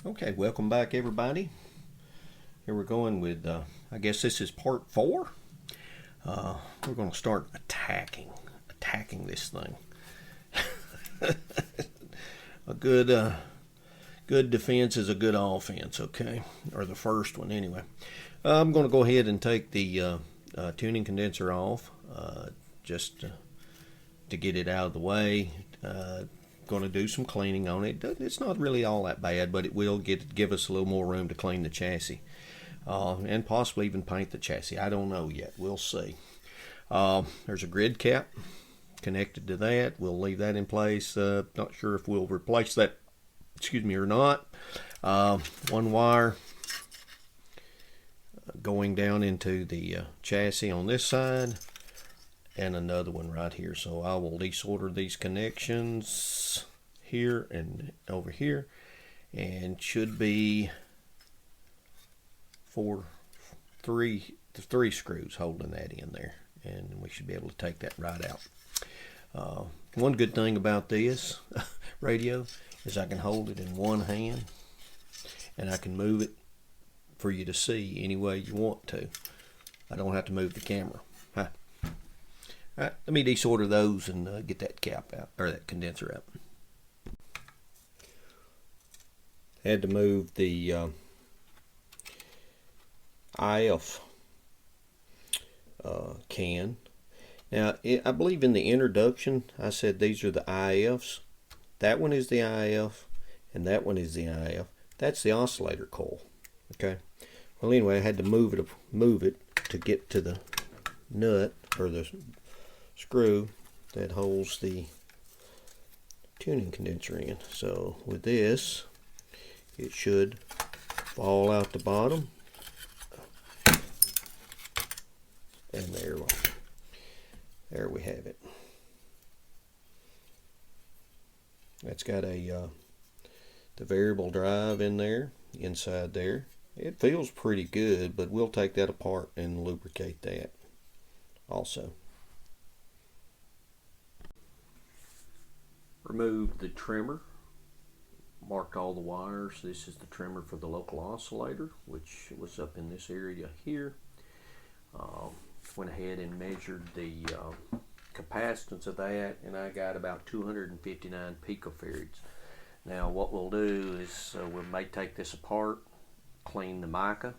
Okay, welcome back everybody. Here we're going with, I guess this is part 4. We're going to start attacking this thing. A good defense is a good offense, okay? Or the first one anyway. I'm going to go ahead and take the tuning condenser off just to get it out of the way. Going to do some cleaning on it. It's not really all that bad, but it will give us a little more room to clean the chassis and possibly even paint the chassis. I don't know yet. We'll see. There's a grid cap connected to that. We'll leave that in place. Not sure if we'll replace that, or not. One wire going down into the chassis on this side, and another one right here. So I will desolder these connections here and over here, and should be three screws holding that in there, and we should be able to take that right out. One good thing about this radio is I can hold it in one hand and I can move it for you to see any way you want to. I don't have to move the camera. Huh. Alright, let me desolder those and get that cap out, or that condenser out. Had to move the IF can. Now, I believe in the introduction I said these are the IFs. That one is the IF, and that one is the IF. That's the oscillator coil. Okay. Well, anyway, I had to move it to get to the nut, or the screw that holds the tuning condenser in. So with this, it should fall out the bottom, and there we have it. That's got the variable drive in there, inside there. It feels pretty good, but we'll take that apart and lubricate that also. Removed the trimmer, marked all the wires. This is the trimmer for the local oscillator, which was up in this area here. Went ahead and measured the capacitance of that, and I got about 259 picofarads. Now what we'll do is we may take this apart, clean the mica,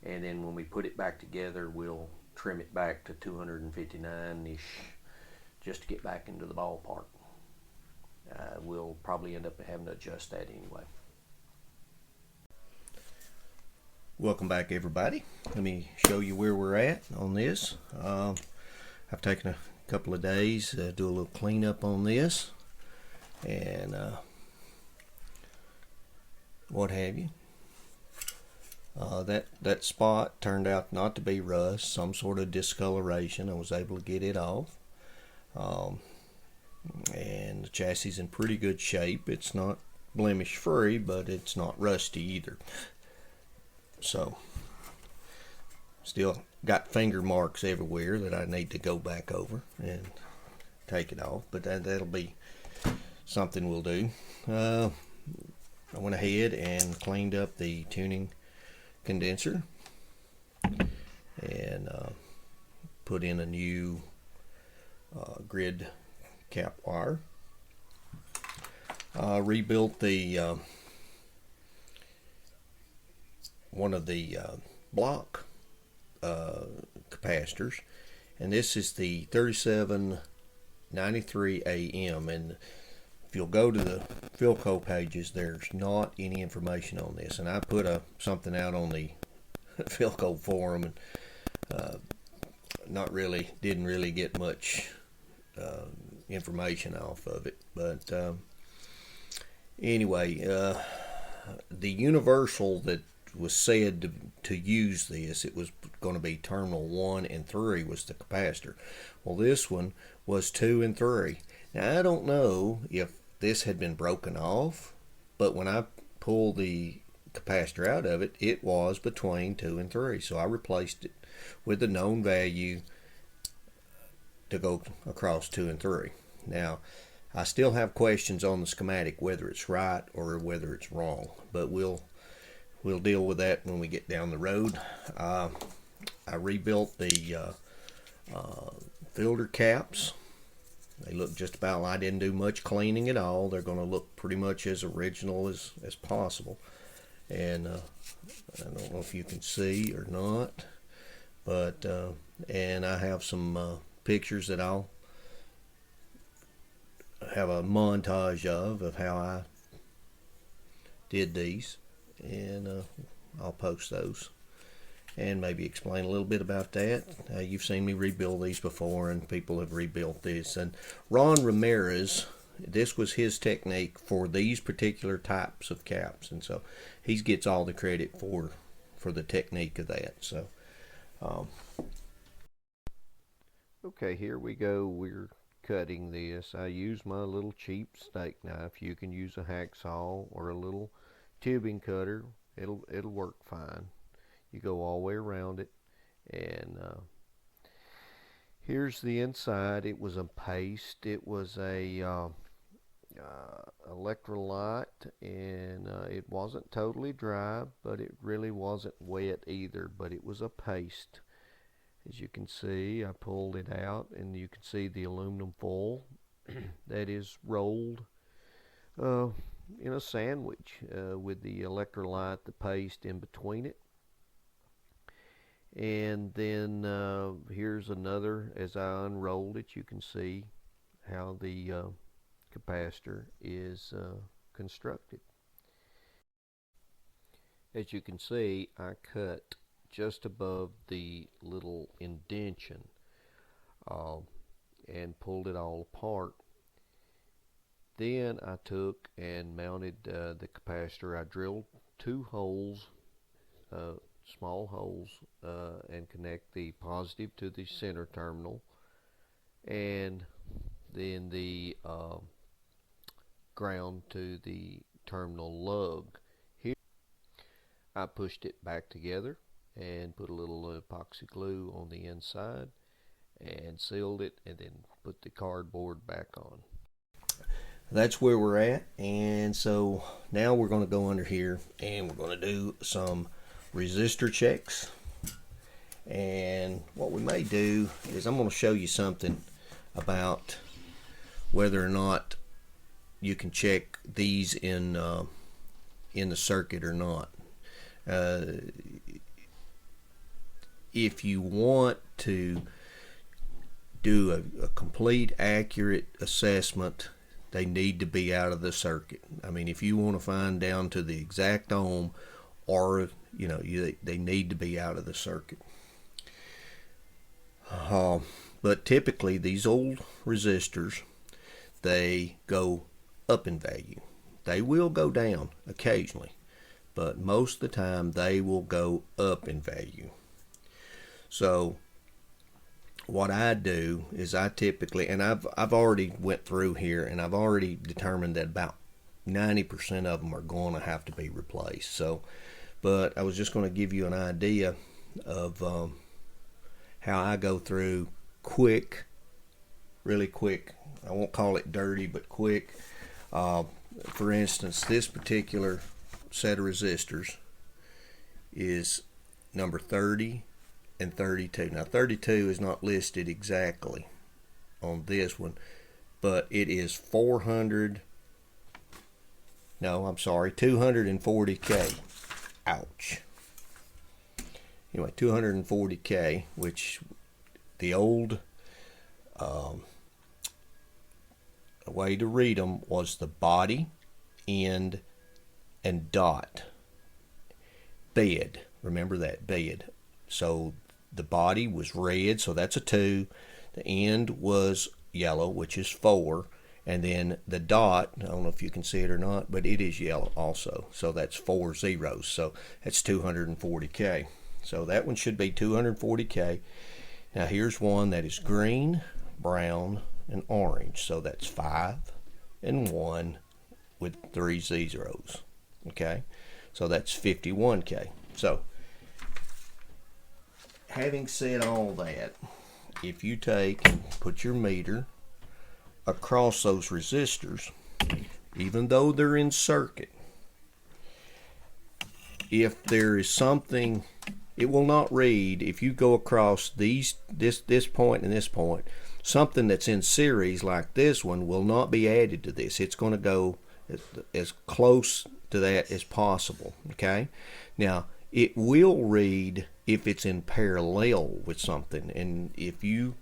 and then when we put it back together we'll trim it back to 259-ish just to get back into the ballpark. We'll probably end up having to adjust that anyway. Welcome back everybody. Let me show you where we're at on this. I've taken a couple of days to do a little cleanup on this and what have you. That spot turned out not to be rust, some sort of discoloration. I was able to get it off. And the chassis is in pretty good shape. It's not blemish free, but it's not rusty either. So still got finger marks everywhere that I need to go back over and take it off, but that'll be something we'll do. I went ahead and cleaned up the tuning condenser and put in a new grid cap wire. Rebuilt the one of the block capacitors, and this is the 3793 AM, and if you'll go to the Philco pages, there's not any information on this, and I put something out on the Philco forum, and didn't really get much information off of it, but anyway, the universal that was said to use this, it was going to be terminal 1 and 3 was the capacitor. Well, this one was 2 and 3. Now I don't know if this had been broken off, but when I pulled the capacitor out of it, it was between 2 and 3, so I replaced it with the known value to go across 2 and 3. Now I still have questions on the schematic, whether it's right or whether it's wrong, but we'll deal with that when we get down the road. I rebuilt the filter caps. They look just about like I didn't do much cleaning at all. They're going to look pretty much as original as possible. And I don't know if you can see or not, but and I have some pictures that I'll have a montage of how I did these, and I'll post those and maybe explain a little bit about that. You've seen me rebuild these before, and people have rebuilt this. And Ron Ramirez, this was his technique for these particular types of caps, and so he gets all the credit for the technique of that. So okay, here we go. We're cutting this. I use my little cheap steak knife. You can use a hacksaw or a little tubing cutter. It'll work fine. You go all the way around it, and here's the inside. It was a paste. It was a electrolyte, and it wasn't totally dry, but it really wasn't wet either, but it was a paste. As you can see, I pulled it out, and you can see the aluminum foil that is rolled in a sandwich with the electrolyte, the paste in between it. And then here's another. As I unrolled it, you can see how the capacitor is constructed. As you can see, I cut just above the little indentation and pulled it all apart. Then I took and mounted the capacitor. I drilled 2 holes, small holes, and connect the positive to the center terminal, and then the ground to the terminal lug. Here I pushed it back together and put a little epoxy glue on the inside and sealed it, and then put the cardboard back on. That's where we're at, and so now we're going to go under here and we're going to do some resistor checks. And what we may do is I'm going to show you something about whether or not you can check these in the circuit or not. If you want to do a complete accurate assessment, they need to be out of the circuit. I mean, if you want to find down to the exact ohm, or they need to be out of the circuit. But typically these old resistors, they go up in value. They will go down occasionally, but most of the time they will go up in value. So what I do is I typically, and I've already went through here, and I've already determined that about 90% of them are going to have to be replaced. So, but I was just going to give you an idea of how I go through quick, really quick. I won't call it dirty, but quick. For instance, this particular set of resistors is number 30 and 32. Now 32 is not listed exactly on this one, but it is 240K. Ouch. Anyway, 240K, which the old way to read them was the body, end, and dot. Bed. Remember that, bed. So the body was red, so that's a 2. The end was yellow, which is 4. And then the dot, I don't know if you can see it or not, but it is yellow also. So that's 4 zeros. So that's 240K. So that one should be 240K. Now here's one that is green, brown, and orange. So that's 5 and 1 with 3 zeros. Okay, so that's 51K. So having said all that, if you take and put your meter across those resistors, even though they're in circuit, if there is something, it will not read. If you go across this point and this point, something that's in series like this one will not be added to this. It's going to go as close to that as possible. Okay, now it will read if it's in parallel with something, and if you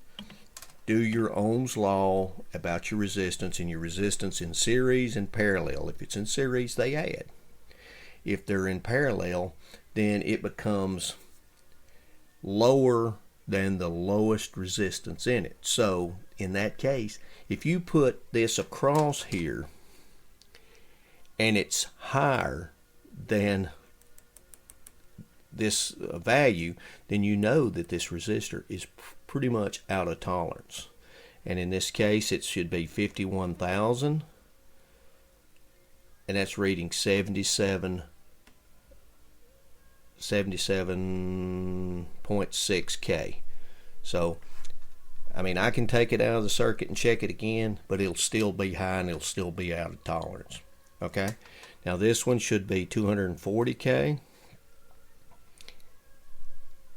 do your Ohm's law about your resistance, and your resistance in series and parallel, if it's in series they add. If they're in parallel, then it becomes lower than the lowest resistance in it. So in that case, if you put this across here and it's higher than this value, then you know that this resistor is pretty much out of tolerance. And in this case it should be 51,000, and that's reading 77.6K. So I mean, I can take it out of the circuit and check it again, but it'll still be high and it'll still be out of tolerance. Okay, now this one should be 240K,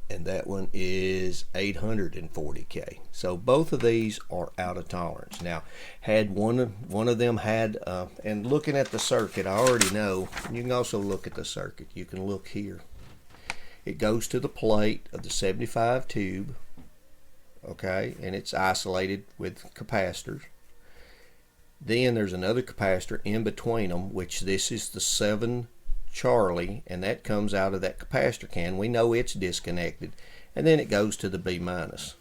and that one is 840K. So both of these are out of tolerance. Now, had one of them had, and looking at the circuit, I already know. You can also look at the circuit. You can look here. It goes to the plate of the 75 tube, okay, and it's isolated with capacitors. Then there's another capacitor in between them, which this is the 7 Charlie, and that comes out of that capacitor can. We know it's disconnected, and then it goes to the B minus.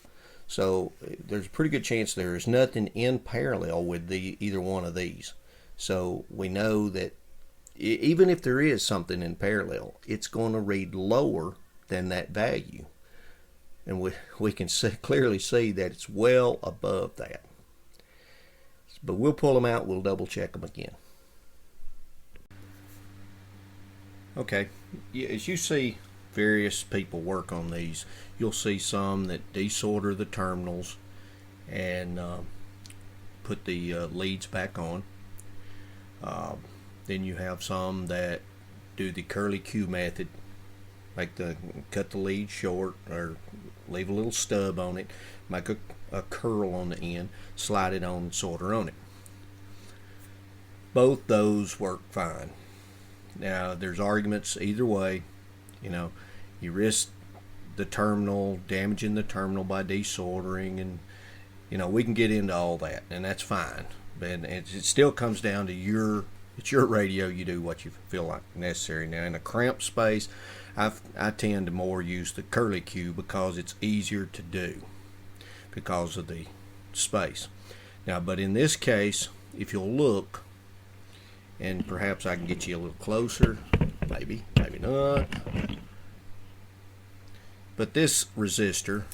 So there's a pretty good chance there is nothing in parallel with either one of these. So we know that even if there is something in parallel, it's going to read lower than that value, and we can clearly see that it's well above that. But we'll pull them out, we'll double check them again. Okay, as you see various people work on these, you'll see some that desolder the terminals and put the leads back on. Then you have some that do the curly Q method, like cut the lead short or leave a little stub on it, make a curl on the end, slide it on and solder on it. Both those work fine. Now there's arguments either way. You know, you risk the terminal, damaging the terminal by desoldering, and you know, we can get into all that, and that's fine. But it still comes down to it's your radio. You do what you feel like necessary. Now in a cramped space, I tend to more use the curly Q because it's easier to do because of the space. Now, but in this case, if you'll look, and perhaps I can get you a little closer, maybe not. But this resistor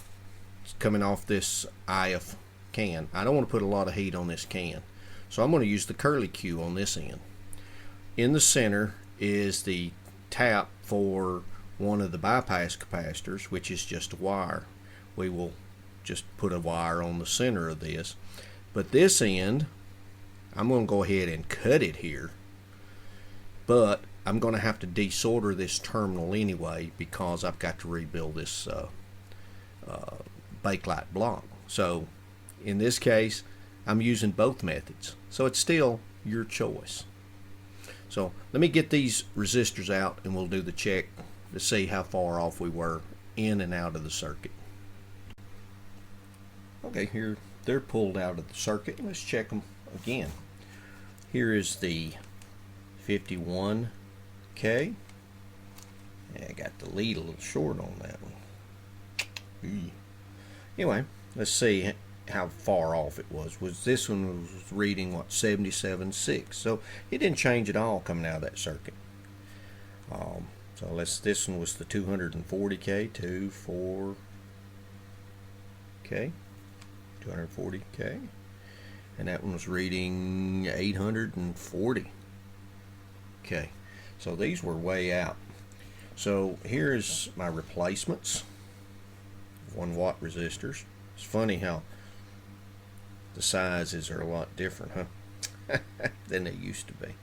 is coming off this IF can. I don't want to put a lot of heat on this can, so I'm going to use the curly Q on this end. In the center is the tap for one of the bypass capacitors, which is just a wire. We will just put a wire on the center of this. But this end, I'm going to go ahead and cut it here, but I'm going to have to desolder this terminal anyway because I've got to rebuild this Bakelite block. So in this case, I'm using both methods, so it's still your choice. So let me get these resistors out and we'll do the check to see how far off we were in and out of the circuit. Okay, here they're pulled out of the circuit. Let's check them again. Here is the 51K. I got the lead a little short on that one. Anyway, let's see how far off it was. This one was reading what, 77.6, so it didn't change at all coming out of that circuit. So this one was the 240K, 240K, and that one was reading 840. Okay, so these were way out. So here's my replacements, 1 watt resistors. It's funny how the sizes are a lot different, huh? Than they used to be.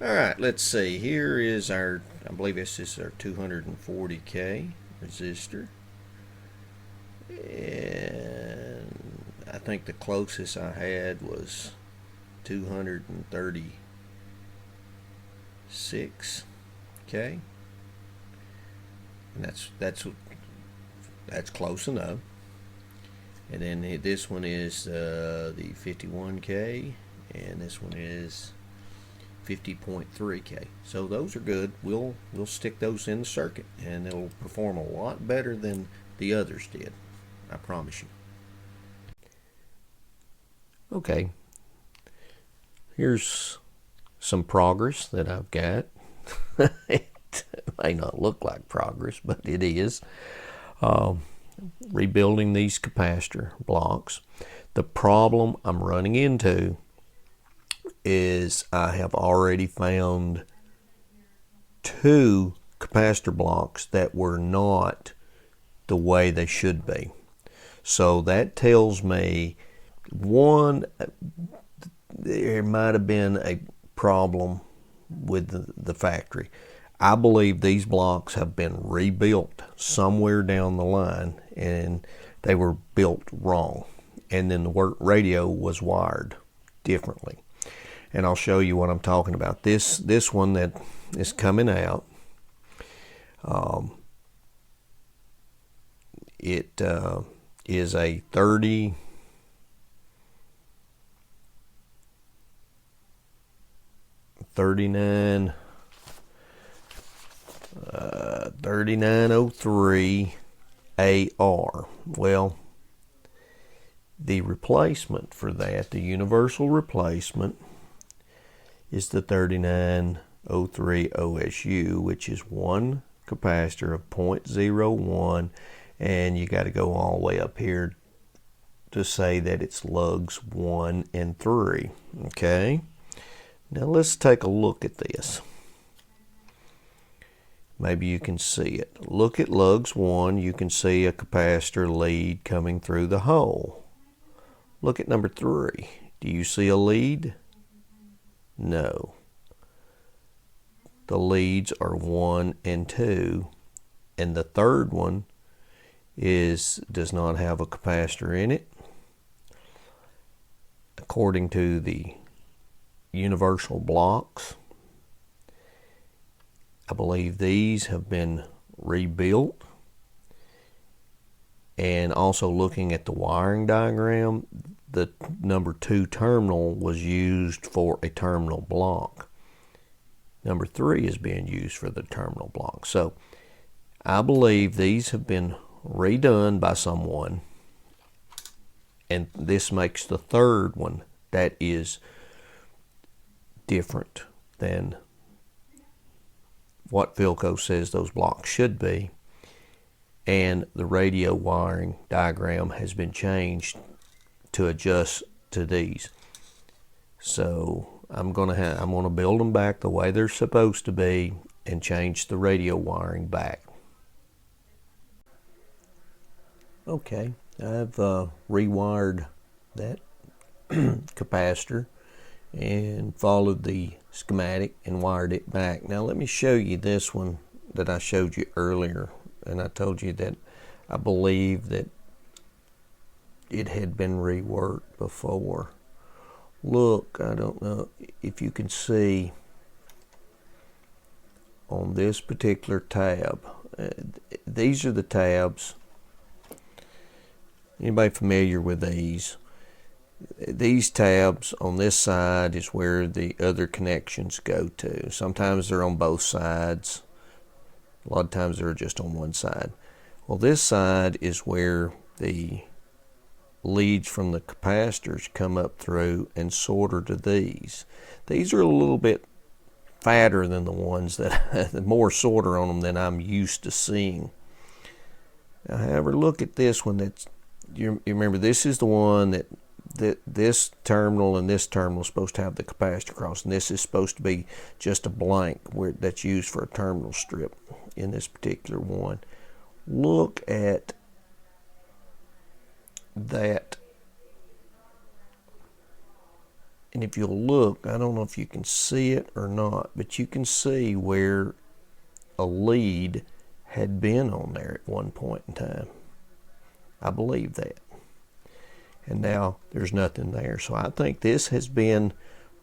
Alright, let's see. Here is our, I believe this is our 240K resistor. And I think the closest I had was 236K. And that's close enough. And then this one is the 51K, and this one is 50.3K. So those are good. We'll stick those in the circuit, and it'll perform a lot better than the others did. I promise you. Okay. Here's some progress that I've got. It may not look like progress, but it is. Rebuilding these capacitor blocks. The problem I'm running into is I have already found 2 capacitor blocks that were not the way they should be. So that tells me, one, there might have been a problem with the factory. I believe these blocks have been rebuilt somewhere down the line, and they were built wrong. And then the radio was wired differently. And I'll show you what I'm talking about. This one that is coming out, it is a 3903 AR. Well, the replacement for that, the universal replacement, is the 3903 OSU, which is one capacitor of 0.01, and you got to go all the way up here to say that it's lugs 1 and 3. Okay, now let's take a look at this. Maybe you can see it. Look at lugs 1. You can see a capacitor lead coming through the hole. Look at number 3. Do you see a lead? No. The leads are 1 and 2, and the third one does not have a capacitor in it. According to the universal blocks, I believe these have been rebuilt. And also looking at the wiring diagram, the number 2 terminal was used for a terminal block. Number 3 is being used for the terminal block. So I believe these have been redone by someone, and this makes the third one that is different than what Philco says those blocks should be. And the radio wiring diagram has been changed to adjust to these. So I'm gonna build them back the way they're supposed to be and change the radio wiring back. Okay, I've rewired that capacitor and followed the schematic and wired it back. Now let me show you this one that I showed you earlier, and I told you that I believe that it had been reworked before. Look, I don't know if you can see on this particular tab. These are the tabs. Anybody familiar with these? These tabs on this side is where the other connections go to. Sometimes they're on both sides. A lot of times they're just on one side. Well, this side is where the leads from the capacitors come up through and solder to these. These are a little bit fatter than the ones that more solder on them than I'm used to seeing. Now, however, look at this one. That's you remember, this is the one that this terminal and this terminal is supposed to have the capacitor cross, and this is supposed to be just a blank that's used for a terminal strip in this particular one. Look at that And if you'll look, I don't know if you can see it or not, but you can see where a lead had been on there at one point in time. I believe that. And now there's nothing there. So I think this has been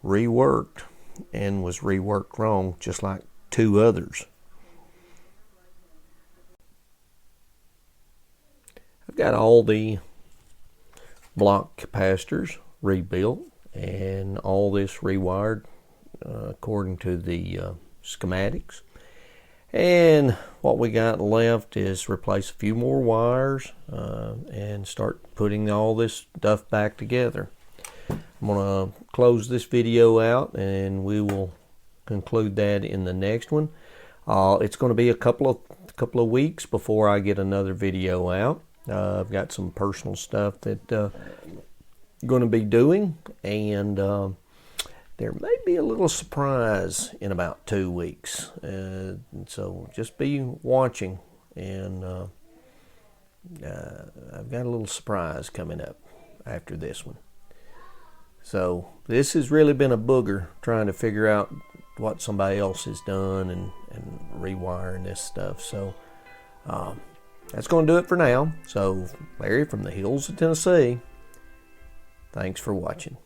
reworked and was reworked wrong, just like two others. I've got all the block capacitors rebuilt and all this rewired according to the schematics. And what we got left is replace a few more wires and start putting all this stuff back together. I'm going to close this video out and we will conclude that in the next one. It's going to be a couple of weeks before I get another video out. I've got some personal stuff that I'm going to be doing, and there may be a little surprise in about 2 weeks. So just be watching, and I've got a little surprise coming up after this one. So this has really been a booger trying to figure out what somebody else has done and rewiring this stuff. So that's going to do it for now. So Larry from the hills of Tennessee, thanks for watching.